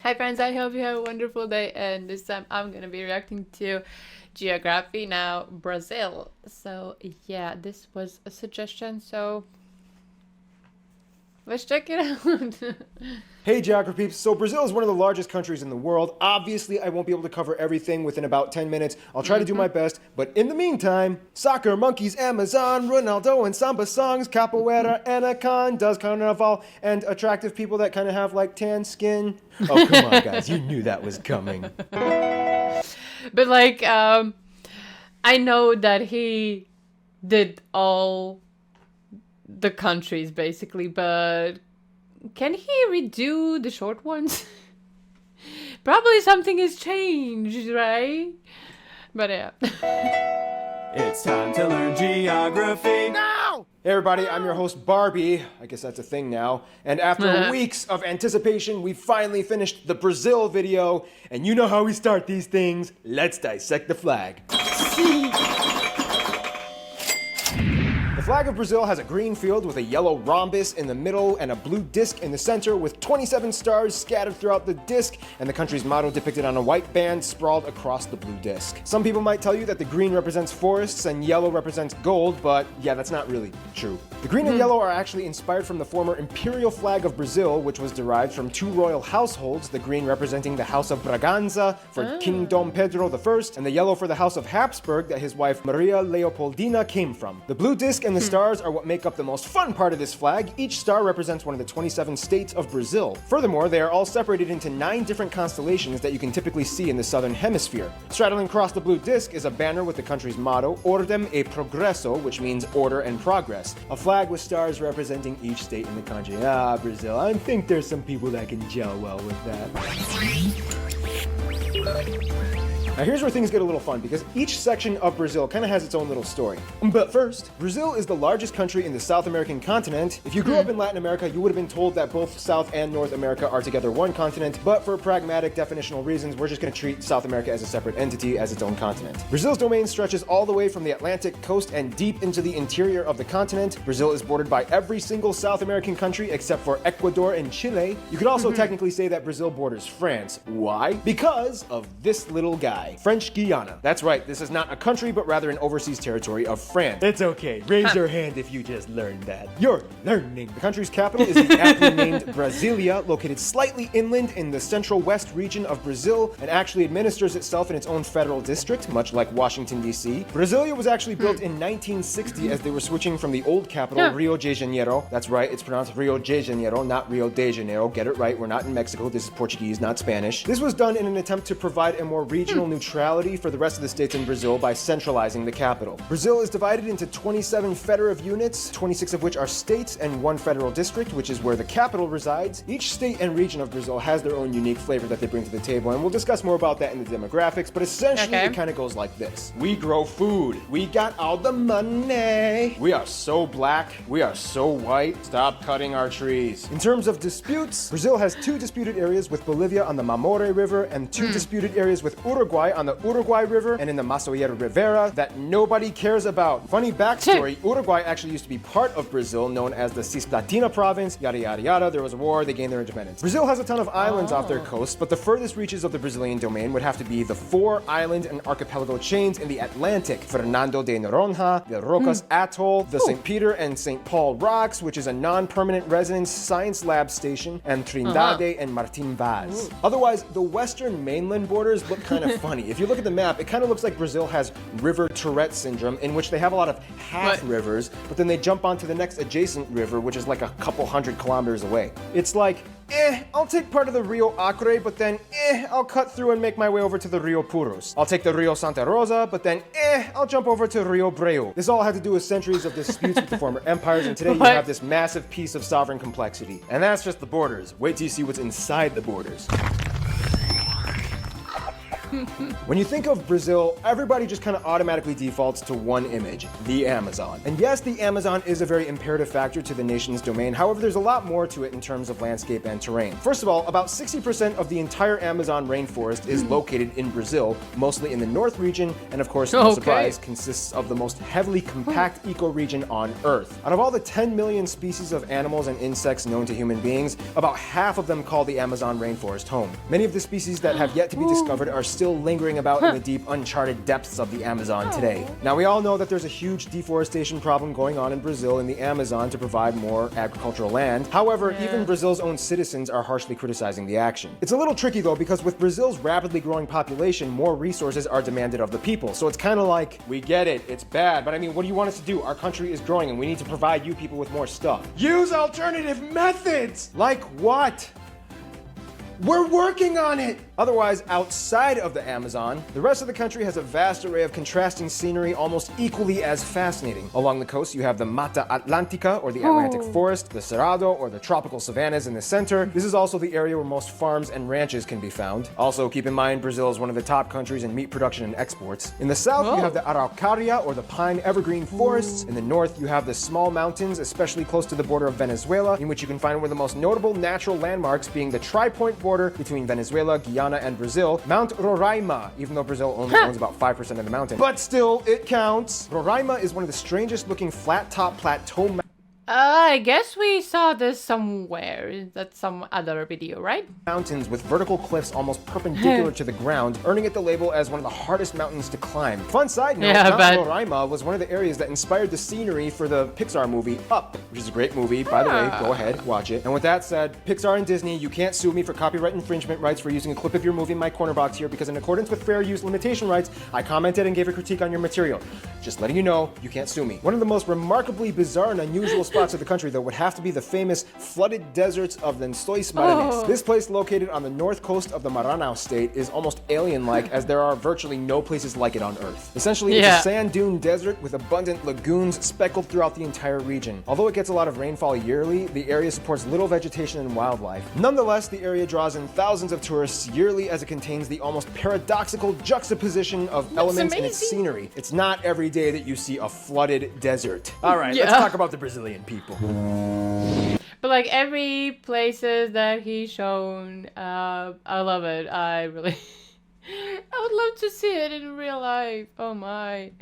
Hi friends, I hope you have a wonderful day, and this time I'm gonna be reacting to Geography Now Brazil. So yeah, this was a suggestion, so let's check it out. Hey Geography peeps, so Brazil is one of the largest countries in the world. Obviously, I won't be able to cover everything within about 10 minutes. I'll try to do my best, but in the meantime, soccer, monkeys, Amazon, Ronaldo and samba songs, capoeira, anacondas, carnaval, and attractive people that kind of have like tan skin. Oh, come on guys, you knew that was coming. But I know that he did all the countries basically, but can he redo the short ones? Probably something has changed, right? But yeah. It's time to learn geography now! Hey everybody, I'm your host Barbie. I guess that's a thing now. And after weeks of anticipation, we finally finished the Brazil video. And you know how we start these things. Let's dissect the flag. The flag of Brazil has a green field with a yellow rhombus in the middle and a blue disc in the center with 27 stars scattered throughout the disc, and the country's motto depicted on a white band sprawled across the blue disc. Some people might tell you that the green represents forests and yellow represents gold, but yeah, that's not really true. The green and yellow are actually inspired from the former imperial flag of Brazil, which was derived from two royal households, the green representing the House of Braganza for King Dom Pedro I, and the yellow for the House of Habsburg that his wife Maria Leopoldina came from. The blue disc and the stars are what make up the most fun part of this flag. Each star represents one of the 27 states of Brazil. Furthermore, they are all separated into 9 different constellations that you can typically see in the southern hemisphere. Straddling across the blue disc is a banner with the country's motto, Ordem e Progresso, which means order and progress. A flag with stars representing each state in the country. Ah, Brazil, I think there's some people that can gel well with that. Now here's where things get a little fun, because each section of Brazil kind of has its own little story. But first, Brazil is the largest country in the South American continent. If you grew up in Latin America, you would have been told that both South and North America are together one continent, but for pragmatic definitional reasons, we're just going to treat South America as a separate entity, as its own continent. Brazil's domain stretches all the way from the Atlantic coast and deep into the interior of the continent. Brazil is bordered by every single South American country except for Ecuador and Chile. You could also technically say that Brazil borders France. Why? Because of this little guy. French Guiana. That's right, this is not a country, but rather an overseas territory of France. It's okay, raise your hand if you just learned that. You're learning. The country's capital is the aptly named Brasilia, located slightly inland in the central west region of Brazil, and actually administers itself in its own federal district, much like Washington, D.C. Brasilia was actually built in 1960 as they were switching from the old capital, Rio de Janeiro. That's right, it's pronounced Rio de Janeiro, not Rio de Janeiro. Get it right, we're not in Mexico, this is Portuguese, not Spanish. This was done in an attempt to provide a more regional neutrality for the rest of the states in Brazil by centralizing the capital. Brazil is divided into 27 federative units, 26 of which are states, and 1 federal district, which is where the capital resides. Each state and region of Brazil has their own unique flavor that they bring to the table, and we'll discuss more about that in the demographics, but essentially it kind of goes like this. We grow food. We got all the money. We are so black. We are so white. Stop cutting our trees. In terms of disputes, Brazil has 2 disputed areas with Bolivia on the Mamoré River and 2 disputed areas with Uruguay on the Uruguay River and in the Massoeiro Rivera that nobody cares about. Funny backstory, Uruguay actually used to be part of Brazil, known as the Cisplatina province, yada yada yada. There was a war, they gained their independence. Brazil has a ton of islands off their coast, but the furthest reaches of the Brazilian domain would have to be the 4 island and archipelago chains in the Atlantic: Fernando de Noronha, the Rocas Atoll, the St. Peter and St. Paul Rocks, which is a non-permanent residence science lab station, and Trindade and Martin Vaz. Otherwise, the western mainland borders look kind of funny. If you look at the map, it kind of looks like Brazil has river Tourette syndrome, in which they have a lot of half rivers, but then they jump onto the next adjacent river, which is like a couple hundred kilometers away. It's like, I'll take part of the Rio Acre, but then, I'll cut through and make my way over to the Rio Purus. I'll take the Rio Santa Rosa, but then, I'll jump over to Rio Breu. This all had to do with centuries of disputes with the former empires, and today you have this massive piece of sovereign complexity. And that's just the borders. Wait till you see what's inside the borders. When you think of Brazil, everybody just kind of automatically defaults to one image, the Amazon. And yes, the Amazon is a very imperative factor to the nation's domain. However, there's a lot more to it in terms of landscape and terrain. First of all, about 60% of the entire Amazon rainforest is located in Brazil, mostly in the north region, and of course, no surprise, consists of the most heavily compact ecoregion on Earth. Out of all the 10 million species of animals and insects known to human beings, about half of them call the Amazon rainforest home. Many of the species that have yet to be discovered are still lingering about in the deep, uncharted depths of the Amazon today. Now, we all know that there's a huge deforestation problem going on in Brazil in the Amazon to provide more agricultural land. However, even Brazil's own citizens are harshly criticizing the action. It's a little tricky though, because with Brazil's rapidly growing population, more resources are demanded of the people. So it's kind of like, we get it, it's bad, but I mean, what do you want us to do? Our country is growing and we need to provide you people with more stuff. Use alternative methods! Like what? We're working on it! Otherwise, outside of the Amazon, the rest of the country has a vast array of contrasting scenery almost equally as fascinating. Along the coast, you have the Mata Atlântica, or the Atlantic Forest, the Cerrado, or the tropical savannas in the center. This is also the area where most farms and ranches can be found. Also, keep in mind, Brazil is one of the top countries in meat production and exports. In the south, you have the Araucaria, or the pine evergreen forests. In the north, you have the small mountains, especially close to the border of Venezuela, in which you can find one of the most notable natural landmarks being the tri-point border between Venezuela, Guyana, and Brazil, Mount Roraima, even though Brazil only owns about 5% of the mountain. But still, it counts. Roraima is one of the strangest looking flat-top plateau mountains. I guess we saw this somewhere. That's some other video, right? Mountains with vertical cliffs almost perpendicular to the ground, earning it the label as one of the hardest mountains to climb. Fun side note, Mount Roraima was one of the areas that inspired the scenery for the Pixar movie Up, which is a great movie. By the way, go ahead, watch it. And with that said, Pixar and Disney, you can't sue me for copyright infringement rights for using a clip of your movie in my corner box here, because in accordance with fair use limitation rights, I commented and gave a critique on your material. Just letting you know, you can't sue me. One of the most remarkably bizarre and unusual spots of the country, though, would have to be the famous flooded deserts of Lençóis Maranhenses. This place, located on the north coast of the Maranhão state, is almost alien-like, as there are virtually no places like it on Earth. Essentially, it's a sand dune desert with abundant lagoons speckled throughout the entire region. Although it gets a lot of rainfall yearly, the area supports little vegetation and wildlife. Nonetheless, the area draws in thousands of tourists yearly, as it contains the almost paradoxical juxtaposition of elements in its scenery. It's not every day that you see a flooded desert. All right, let's talk about the Brazilian people. But like every places that he's shown, I love it. I really, I would love to see it in real life. Oh my.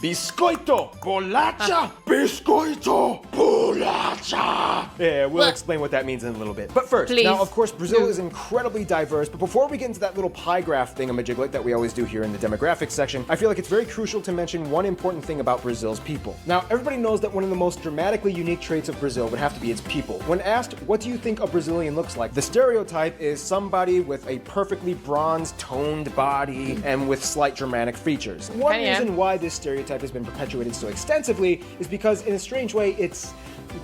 Biscoito, bolacha, biscoito, bolacha. Yeah, we'll explain what that means in a little bit. But first, now of course Brazil is incredibly diverse, but before we get into that little pie graph thingamajiglet that we always do here in the demographics section, I feel like it's very crucial to mention one important thing about Brazil's people. Now, everybody knows that one of the most dramatically unique traits of Brazil would have to be its people. When asked, what do you think a Brazilian looks like? The stereotype is somebody with a perfectly bronzed, toned body and with slight Germanic features. One reason why this stereotype has been perpetuated so extensively is because, in a strange way, it's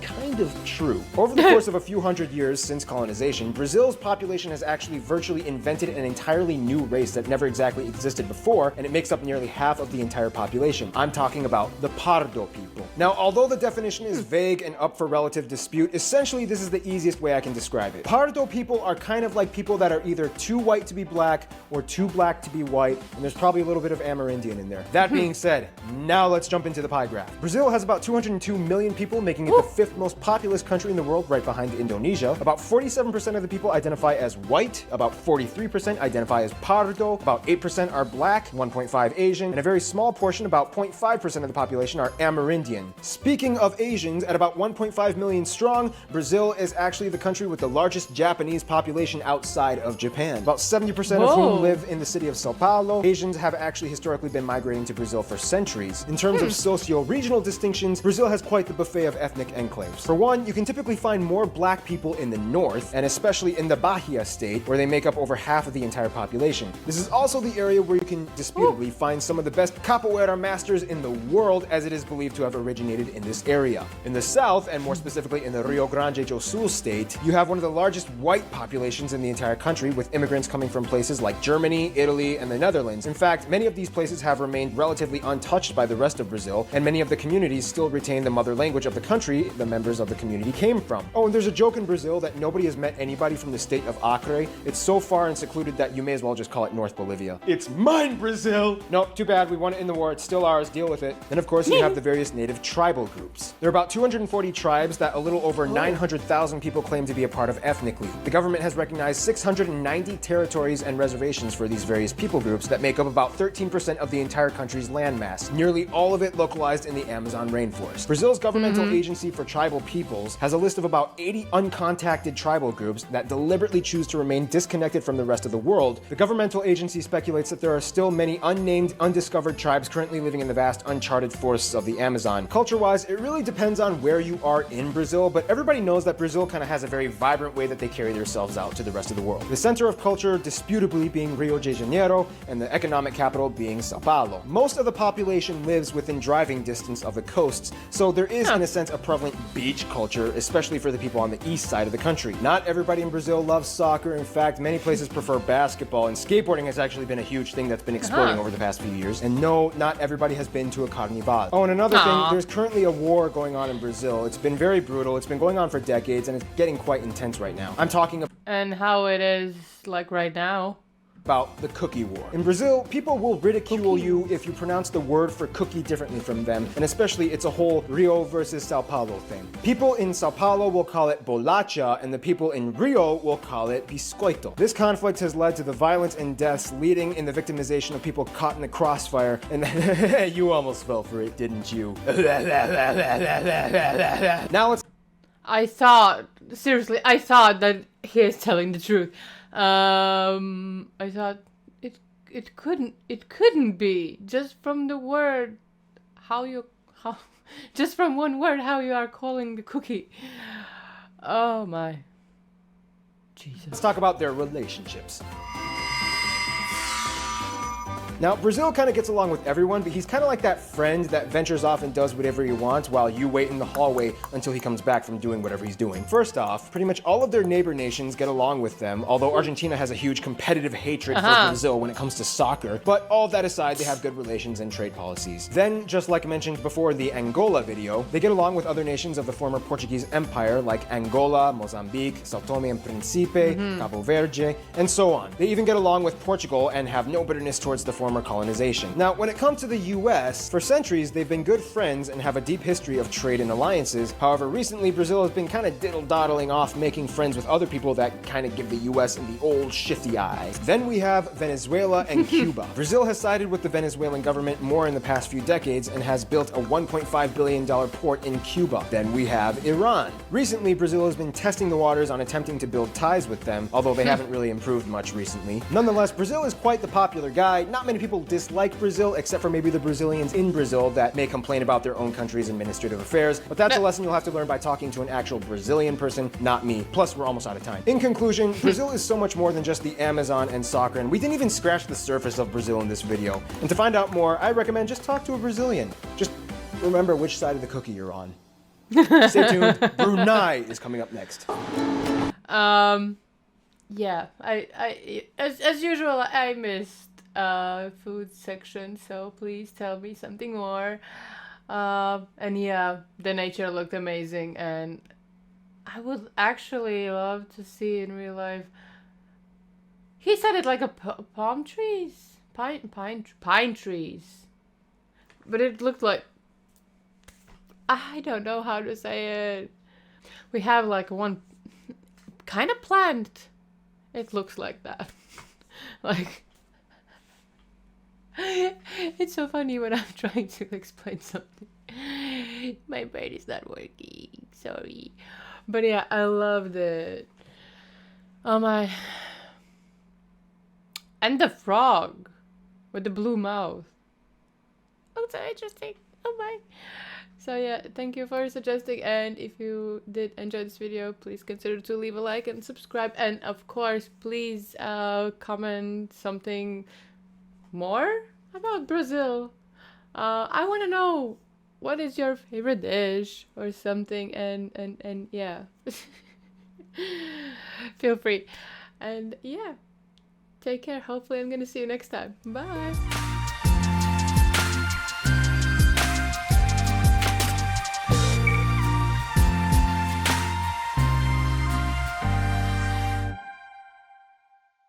kind of true. Over the course of a few hundred years since colonization, Brazil's population has actually virtually invented an entirely new race that never exactly existed before, and it makes up nearly half of the entire population. I'm talking about the Pardo people. Now, although the definition is vague and up for relative dispute, essentially this is the easiest way I can describe it. Pardo people are kind of like people that are either too white to be black or too black to be white, and there's probably a little bit of Amerindian in there. That being said, now let's jump into the pie graph. Brazil has about 202 million people, making it the fifth most populous country in the world, right behind Indonesia. About 47% of the people identify as white, about 43% identify as Pardo, about 8% are black, 1.5 Asian, and a very small portion, about 0.5% of the population, are Amerindian. Speaking of Asians, at about 1.5 million strong, Brazil is actually the country with the largest Japanese population outside of Japan. About 70% of whom live in the city of Sao Paulo. Asians have actually historically been migrating to Brazil for centuries. In terms of socio-regional distinctions, Brazil has quite the buffet of ethnic enclaves. For one, you can typically find more black people in the north, and especially in the Bahia state, where they make up over half of the entire population. This is also the area where you can disputably find some of the best capoeira masters in the world, as it is believed to have originated in this area. In the south, and more specifically in the Rio Grande do Sul state, you have one of the largest white populations in the entire country, with immigrants coming from places like Germany, Italy, and the Netherlands. In fact, many of these places have remained relatively untouched by the rest of Brazil, and many of the communities still retain the mother language of the country, the members of the community came from. Oh, and there's a joke in Brazil that nobody has met anybody from the state of Acre. It's so far and secluded that you may as well just call it North Bolivia. It's mine, Brazil! Nope, too bad, we won it in the war, it's still ours, deal with it. Then of course you have the various native tribal groups. There are about 240 tribes that a little over 900,000 people claim to be a part of ethnically. The government has recognized 690 territories and reservations for these various people groups that make up about 13% of the entire country's landmass, nearly all of it localized in the Amazon rainforest. Brazil's governmental agency for tribal peoples has a list of about 80 uncontacted tribal groups that deliberately choose to remain disconnected from the rest of the world. The governmental agency speculates that there are still many unnamed, undiscovered tribes currently living in the vast, uncharted forests of the Amazon. Culture-wise, it really depends on where you are in Brazil, but everybody knows that Brazil kind of has a very vibrant way that they carry themselves out to the rest of the world. The center of culture disputably being Rio de Janeiro, and the economic capital being Sao Paulo. Most of the population lives within driving distance of the coasts, so there is, in a sense, a prevalent beach culture, especially for the people on the east side of the country. Not everybody in Brazil loves soccer. In fact, many places prefer basketball, and skateboarding has actually been a huge thing that's been exploding over the past few years. And no, not everybody has been to a carnival. Oh, and another thing, there's currently a war going on in Brazil. It's been very brutal. It's been going on for decades, and it's getting quite intense right now. I'm talking And how it is like right now. about the cookie war. In Brazil, people will ridicule you if you pronounce the word for cookie differently from them, and especially it's a whole Rio versus Sao Paulo thing. People in Sao Paulo will call it bolacha, and the people in Rio will call it biscoito. This conflict has led to the violence and deaths, leading in the victimization of people caught in the crossfire, and you almost fell for it, didn't you? Now let's I thought that he is telling the truth. I thought it couldn't be just from the word just from one word how you are calling the cookie. Oh my Jesus. Let's talk about their relationships. Now, Brazil kind of gets along with everyone, but he's kind of like that friend that ventures off and does whatever he wants while you wait in the hallway until he comes back from doing whatever he's doing. First off, pretty much all of their neighbor nations get along with them, although Argentina has a huge competitive hatred for Brazil when it comes to soccer. But all that aside, they have good relations and trade policies. Then, just like I mentioned before the Angola video, they get along with other nations of the former Portuguese Empire like Angola, Mozambique, São Tomé and Príncipe, Cabo Verde, and so on. They even get along with Portugal and have no bitterness towards the former colonization. Now, when it comes to the US, for centuries they've been good friends and have a deep history of trade and alliances. However, recently Brazil has been kind of diddle-doddling off making friends with other people that kind of give the US the old shifty eye. Then we have Venezuela and Cuba. Brazil has sided with the Venezuelan government more in the past few decades and has built a $1.5 billion port in Cuba. Then we have Iran. Recently, Brazil has been testing the waters on attempting to build ties with them, although they haven't really improved much recently. Nonetheless, Brazil is quite the popular guy. Not many people dislike Brazil, except for maybe the Brazilians in Brazil that may complain about their own country's administrative affairs, but that's a lesson you'll have to learn by talking to an actual Brazilian person, not me. Plus, we're almost out of time. In conclusion, Brazil is so much more than just the Amazon and soccer, and we didn't even scratch the surface of Brazil in this video. And to find out more, I recommend just talk to a Brazilian. Just remember which side of the cookie you're on. Stay tuned. Brunei is coming up next. Yeah, I as usual I missed food section, so please tell me something more. And yeah, the nature looked amazing, and I would actually love to see in real life. He said it like a palm trees, pine trees, but it looked like, I don't know how to say it. We have like one kind of plant. It looks like that. Like, it's so funny when I'm trying to explain something. My brain is not working. Sorry. But yeah, I loved it. Oh my. And the frog with the blue mouth. Oh, so interesting. Oh my. So yeah, thank you for suggesting, and if you did enjoy this video, please consider to leave a like and subscribe, and of course please comment something more about Brazil. I want to know what is your favorite dish or something, and yeah. Feel free. And yeah, take care. Hopefully I'm gonna see you next time. Bye.